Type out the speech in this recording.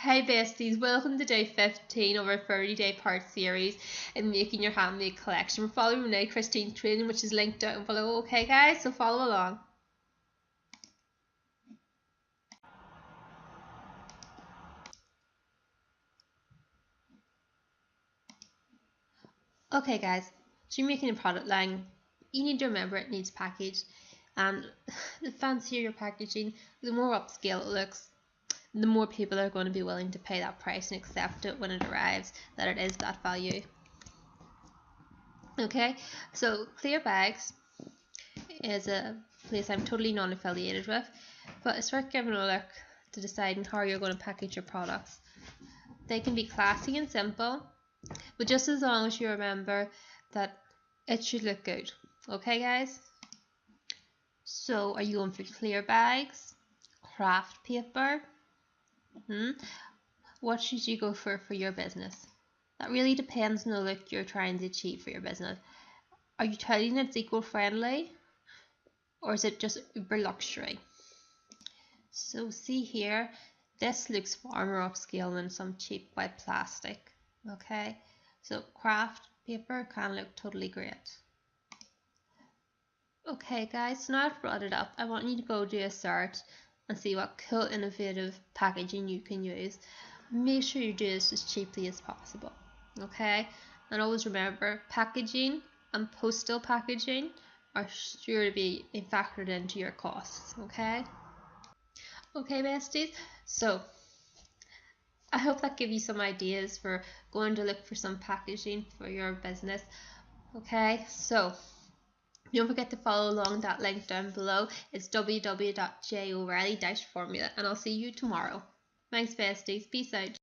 Hey besties, welcome to day 15 of our 30-day part series in making your handmade collection. We're following Renae Christine training, which is linked down below. Okay guys, so follow along. Okay guys, so you're making a product line. You need to remember it needs packaged, and the fancier your packaging, the more upscale it looks, the more people are going to be willing to pay that price and accept it when it arrives, that it is that value. Okay, so Clear Bags is a place I'm totally non-affiliated with, but it's worth giving a look to deciding how you're going to package your products. They can be classy and simple, but just as long as you remember that it should look good. Okay guys? So are you going for clear bags? Craft paper? What should you go for your business? That really depends on the look you're trying to achieve for your business. Are you telling it's eco-friendly? Or is it just uber luxury? So see here, this looks far more upscale than some cheap white plastic. Okay, so craft paper can look totally great. Okay guys, so now I've brought it up, I want you to go do a search and see what cool innovative packaging you can use. Make sure you do this as cheaply as possible. Okay, and always remember, packaging and postal packaging are sure to be factored into your costs. Okay besties, so I hope that gives you some ideas for going to look for some packaging for your business. Okay, so don't forget to follow along that link down below. It's www.joreilly-formula, and I'll see you tomorrow. Thanks besties, peace out.